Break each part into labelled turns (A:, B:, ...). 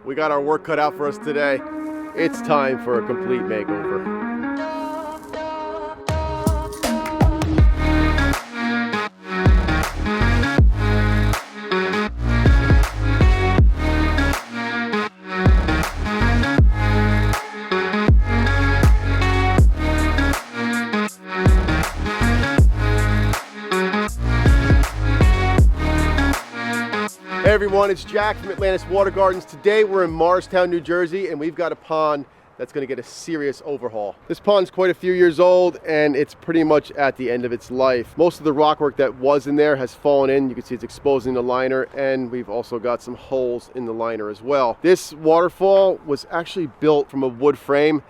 A: We got our work cut out for us today. It's time for a complete makeover. Hey everyone, it's Jack from Atlantis Water Gardens. Today we're in Morristown, New Jersey, and we've got a pond that's going to get a serious overhaul. This pond's quite a few years old, and it's pretty much at the end of its life. Most of the rockwork that was in there has fallen in. You can see it's exposing the liner, and we've also got some holes in the liner as well. This waterfall was actually built from a wood frame,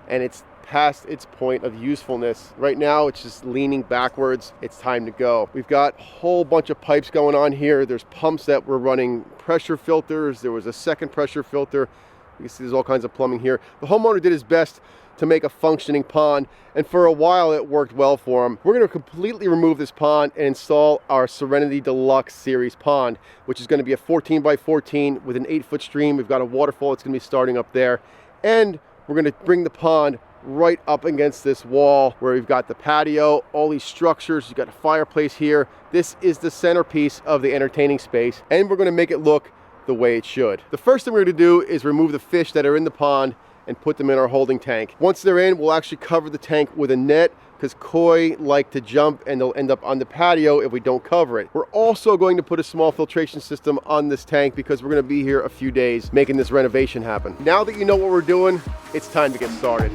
A: and it's past its point of usefulness. Right now it's just leaning backwards. It's time to go. We've got a whole bunch of pipes going on here. There's pumps that were running pressure filters. There was a second pressure filter. You can see there's all kinds of plumbing here. The homeowner did his best to make a functioning pond, and for a while it worked well for him. We're going to completely remove this pond and install our Serenity Deluxe Series pond, which is going to be a 14 by 14 with an 8-foot stream. We've got a waterfall that's going to be starting up there, and we're going to bring the pond right up against this wall where we've got the patio, all these structures. You've got a fireplace here. This is the centerpiece of the entertaining space, and we're going to make it look the way it should. The first thing we're going to do is remove the fish that are in the pond and put them in our holding tank. Once they're in, we'll actually cover the tank with a net, because koi like to jump and they'll end up on the patio if we don't cover it. We're also going to put a small filtration system on this tank because we're going to be here a few days making this renovation happen. Now that you know what we're doing, it's time to get started.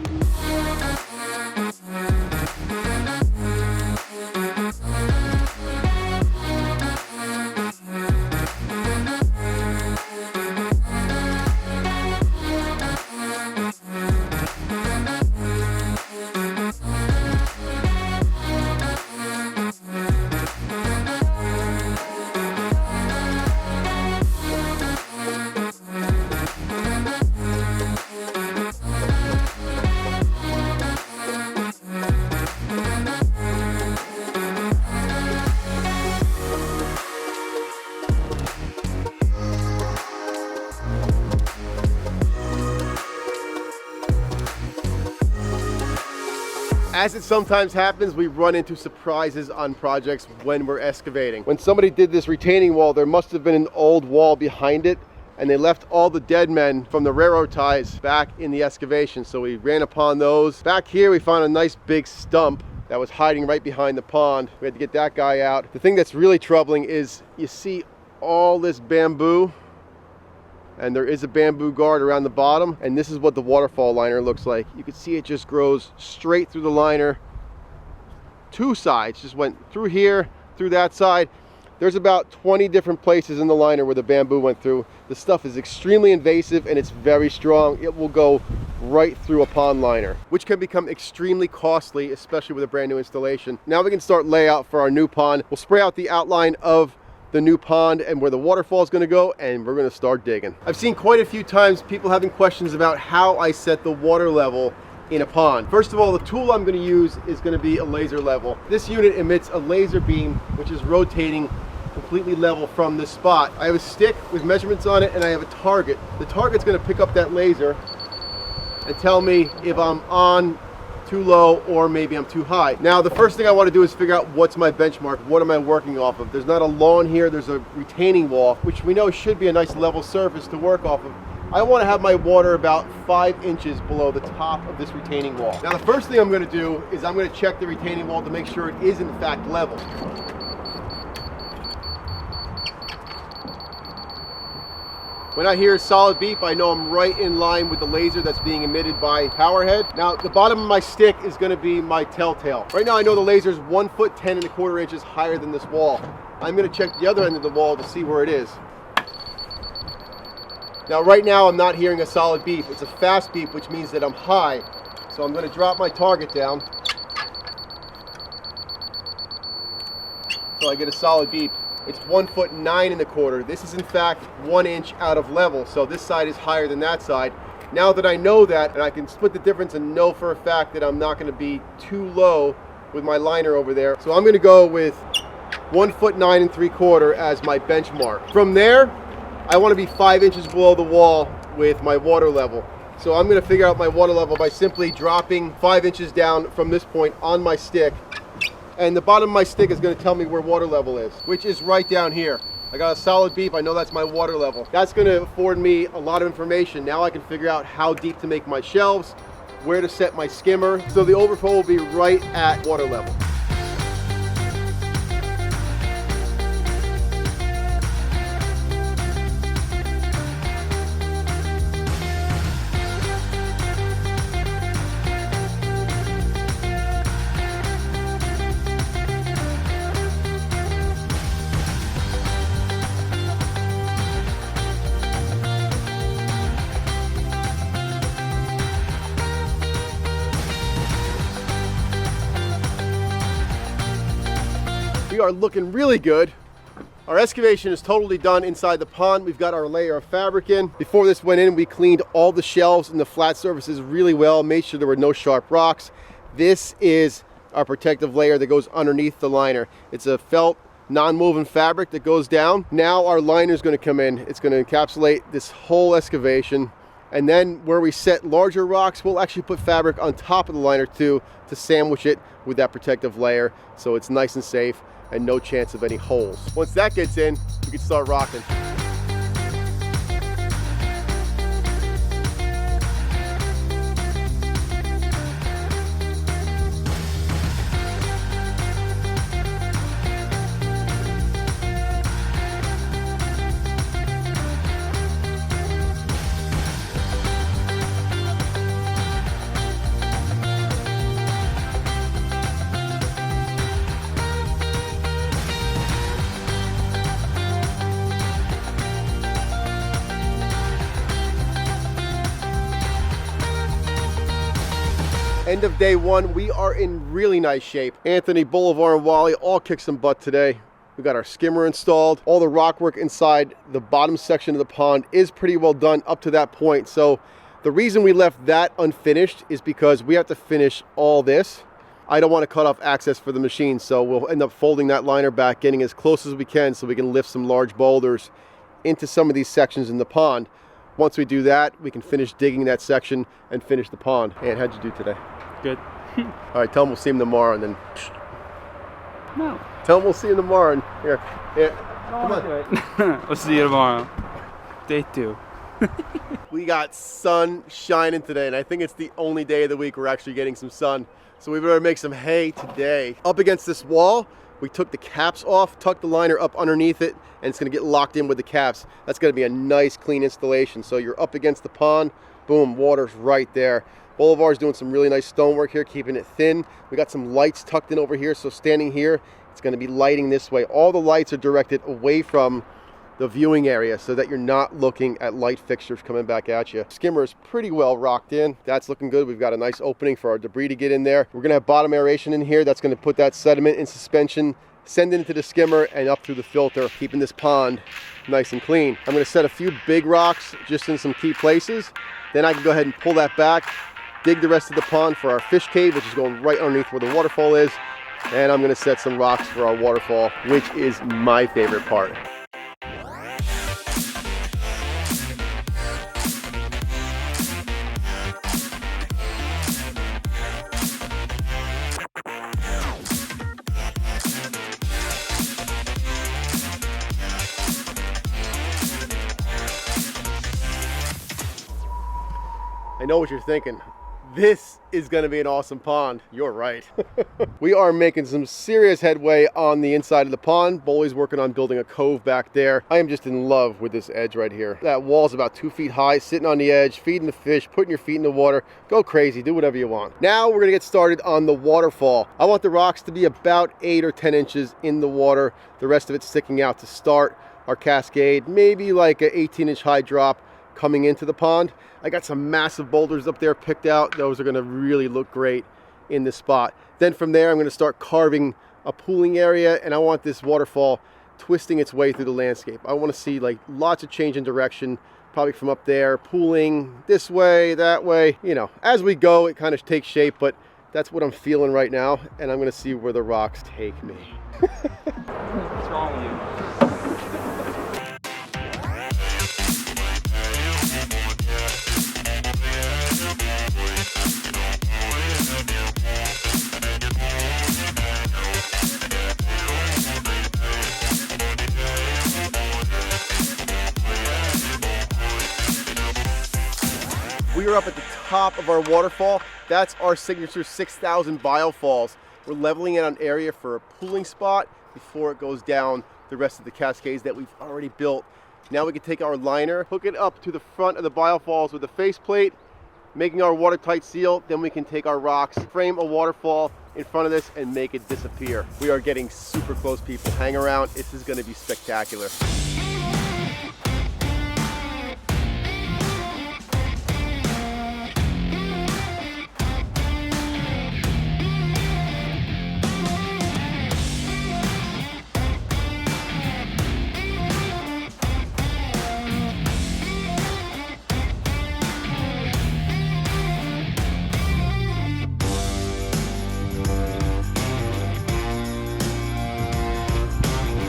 A: As it sometimes happens, we run into surprises on projects when we're excavating. When somebody did this retaining wall, there must have been an old wall behind it, and they left all the dead men from the railroad ties back in the excavation. So we ran upon those. Back here, we found a nice big stump that was hiding right behind the pond. We had to get that guy out. The thing that's really troubling is you see all this bamboo, and there is a bamboo guard around the bottom, and this is what the waterfall liner looks like. You can see it just grows straight through the liner. Two sides, just went through here, through that side. There's about 20 different places in the liner where the bamboo went through. The stuff is extremely invasive and it's very strong. It will go right through a pond liner, which can become extremely costly, especially with a brand new installation. Now we can start layout for our new pond. We'll spray out the outline of the new pond and where the waterfall is going to go, and we're going to start digging. I've seen quite a few times people having questions about how I set the water level in a pond. First of all, the tool I'm going to use is going to be a laser level. This unit emits a laser beam which is rotating completely level from this spot. I have a stick with measurements on it, and I have a target. The target's going to pick up that laser and tell me if I'm on too low or maybe I'm too high. Now the first thing I want to do is figure out what's my benchmark. What am I working off of? There's not a lawn here, there's a retaining wall, which we know should be a nice level surface to work off of. I want to have my water about 5 inches below the top of this retaining wall. Now the first thing I'm going to do is I'm going to check the retaining wall to make sure it is in fact level. When I hear a solid beep, I know I'm right in line with the laser that's being emitted by power head. Now, the bottom of my stick is going to be my telltale. Right now, I know the laser is 1 foot 10 1/4 inches higher than this wall. I'm going to check the other end of the wall to see where it is. Now, right now, I'm not hearing a solid beep. It's a fast beep, which means that I'm high. So I'm going to drop my target down so I get a solid beep. It's 1 foot 9 1/4. This is in fact 1 inch out of level, so this side is higher than that side. Now that I know that, and I can split the difference and know for a fact that I'm not going to be too low with my liner over there, so I'm going to go with 1 foot 9 3/4 as my benchmark. From there, I want to be 5 inches below the wall with my water level. So I'm going to figure out my water level by simply dropping 5 inches down from this point on my stick. And the bottom of my stick is going to tell me where water level is, which is right down here. I got a solid beep. I know that's my water level. That's going to afford me a lot of information. Now I can figure out how deep to make my shelves, where to set my skimmer. So the overflow will be right at water level. We are looking really good. Our excavation is totally done inside the pond. We've got our layer of fabric in. Before this went in, we cleaned all the shelves and the flat surfaces really well, made sure there were no sharp rocks. This is our protective layer that goes underneath the liner. It's a felt non-moving fabric that goes down. Now our liner is going to come in. It's going to encapsulate this whole excavation. And then where we set larger rocks, we'll actually put fabric on top of the liner too to sandwich it with that protective layer so it's nice and safe and no chance of any holes. Once that gets in, we can start rocking. End of day one, we are in really nice shape. Anthony, Boulevard, and Wally all kicked some butt today. We got our skimmer installed. All the rock work inside the bottom section of the pond is pretty well done up to that point. So the reason we left that unfinished is because we have to finish all this. I don't want to cut off access for the machine, so we'll end up folding that liner back, getting as close as we can so we can lift some large boulders into some of these sections in the pond. Once we do that, we can finish digging that section and finish the pond. And how'd you do today?
B: Good.
A: All right, tell them we'll see him tomorrow, and then...
B: No.
A: Tell them we'll see him tomorrow, and here.
B: Come on. We'll see you tomorrow. Day 2.
A: We got sun shining today, and I think it's the only day of the week we're actually getting some sun. So we better make some hay today. Up against this wall, we took the caps off, tucked the liner up underneath it, and it's gonna get locked in with the caps. That's gonna be a nice, clean installation. So you're up against the pond, boom, water's right there. Boulevard's doing some really nice stonework here, keeping it thin. We got some lights tucked in over here, so standing here, it's gonna be lighting this way. All the lights are directed away from the viewing area so that you're not looking at light fixtures coming back at you. Skimmer is pretty well rocked in. That's looking good. We've got a nice opening for our debris to get in there. We're gonna have bottom aeration in here. That's gonna put that sediment in suspension, send it into the skimmer and up through the filter, keeping this pond nice and clean. I'm gonna set a few big rocks just in some key places. Then I can go ahead and pull that back, dig the rest of the pond for our fish cave, which is going right underneath where the waterfall is. And I'm gonna set some rocks for our waterfall, which is my favorite part. I know what you're thinking. This is going to be an awesome pond. You're right. We are making some serious headway on the inside of the pond. Boley's working on building a cove back there. I am just in love with this edge right here. That wall's about 2 feet high, sitting on the edge, feeding the fish, putting your feet in the water. Go crazy, do whatever you want. Now we're going to get started on the waterfall. I want the rocks to be about 8 or 10 inches in the water. The rest of it sticking out to start our cascade. Maybe like an 18-inch high drop coming into the pond. I got some massive boulders up there picked out. Those are gonna really look great in this spot. Then from there, I'm gonna start carving a pooling area, and I want this waterfall twisting its way through the landscape. I wanna see like lots of change in direction, probably from up there, pooling this way, that way. You know, as we go, it kind of takes shape, but that's what I'm feeling right now, and I'm gonna see where the rocks take me.
B: What's wrong with you?
A: We are up at the top of our waterfall. That's our signature 6,000 biofalls. We're leveling it on area for a pooling spot before it goes down the rest of the cascades that we've already built. Now we can take our liner, hook it up to the front of the biofalls with a faceplate, making our watertight seal. Then we can take our rocks, frame a waterfall in front of this and make it disappear. We are getting super close, people. Hang around, this is gonna be spectacular.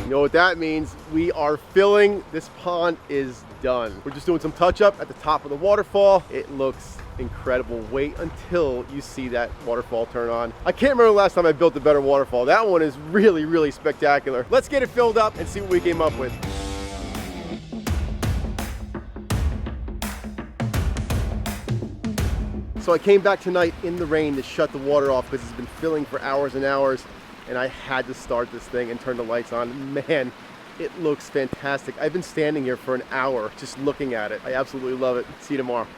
A: You know what that means? We are filling. This pond is done. We're just doing some touch up at the top of the waterfall. It looks incredible. Wait until you see that waterfall turn on. I can't remember the last time I built a better waterfall. That one is really, really spectacular. Let's get it filled up and see what we came up with. So I came back tonight in the rain to shut the water off because it's been filling for hours and hours. And I had to start this thing and turn the lights on. Man, it looks fantastic. I've been standing here for an hour just looking at it. I absolutely love it. See you tomorrow.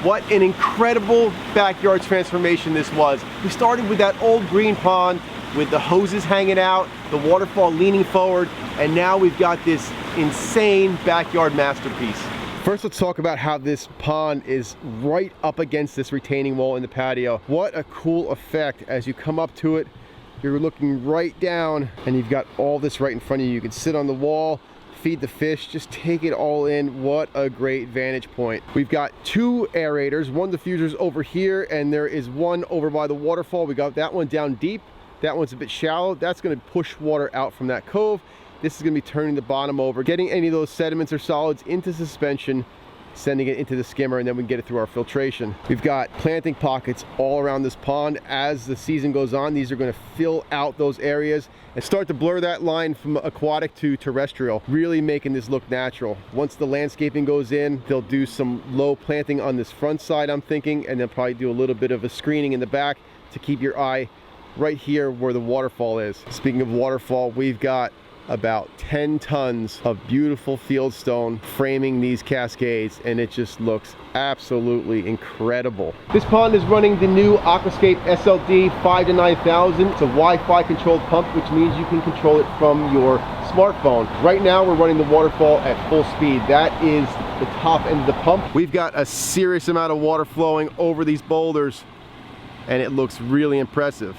A: What an incredible backyard transformation this was. We started with that old green pond with the hoses hanging out, the waterfall leaning forward, and now we've got this insane backyard masterpiece. First, let's talk about how this pond is right up against this retaining wall in the patio. What a cool effect. As you come up to it, you're looking right down and you've got all this right in front of you. You can sit on the wall, feed the fish, just take it all in. What a great vantage point. We've got two aerators, one diffuser's over here and there is one over by the waterfall. We got that one down deep. That one's a bit shallow. That's gonna push water out from that cove. This is gonna be turning the bottom over, getting any of those sediments or solids into suspension, sending it into the skimmer, and then we can get it through our filtration. We've got planting pockets all around this pond. As the season goes on, these are going to fill out those areas and start to blur that line from aquatic to terrestrial, really making this look natural. Once the landscaping goes in, they'll do some low planting on this front side, I'm thinking, and they'll probably do a little bit of a screening in the back to keep your eye right here where the waterfall is. Speaking of waterfall, we've got about 10 tons of beautiful fieldstone framing these cascades, and it just looks absolutely incredible. This pond is running the new Aquascape SLD 5 to 9000. It's a Wi-Fi controlled pump, which means you can control it from your smartphone. Right now we're running the waterfall at full speed. That is the top end of the pump. We've got a serious amount of water flowing over these boulders and it looks really impressive.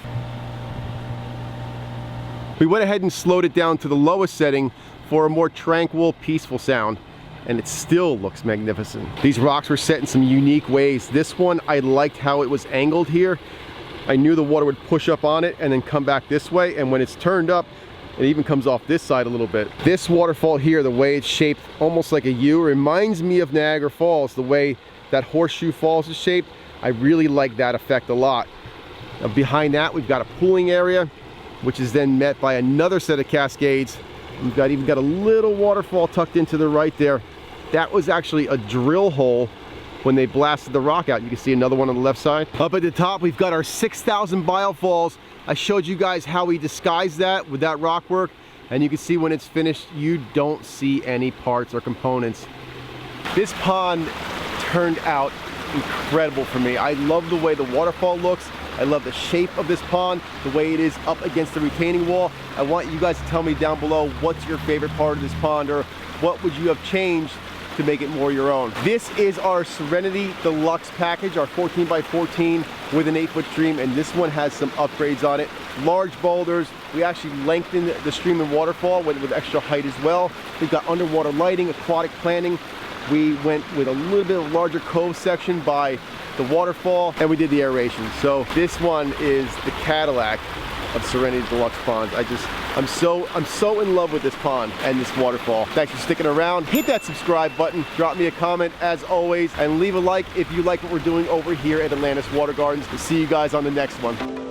A: We went ahead and slowed it down to the lowest setting for a more tranquil, peaceful sound, and it still looks magnificent. These rocks were set in some unique ways. This one, I liked how it was angled here. I knew the water would push up on it and then come back this way, and when it's turned up, it even comes off this side a little bit. This waterfall here, the way it's shaped almost like a U, reminds me of Niagara Falls, the way that Horseshoe Falls is shaped. I really like that effect a lot. Now, behind that, we've got a pooling area, which is then met by another set of cascades. We've even got a little waterfall tucked into the right there. That was actually a drill hole when they blasted the rock out. You can see another one on the left side. Up at the top, we've got our 6,000 biofalls. I showed you guys how we disguised that with that rock work, and you can see when it's finished, you don't see any parts or components. This pond turned out incredible for me. I love the way the waterfall looks. I love the shape of this pond, the way it is up against the retaining wall. I want you guys to tell me down below what's your favorite part of this pond, or what would you have changed to make it more your own. This is our Serenity Deluxe Package, our 14 by 14 with an 8-foot stream, and this one has some upgrades on it. Large boulders. We actually lengthened the stream and waterfall with extra height as well. We've got underwater lighting, aquatic planting. We went with a little bit of larger cove section by the waterfall, and we did the aeration. So this one is the Cadillac of Serenity Deluxe Ponds. I'm so in love with this pond and this waterfall. Thanks for sticking around. Hit that subscribe button, drop me a comment as always, and leave a like if you like what we're doing over here at Atlantis Water Gardens. We'll see you guys on the next one.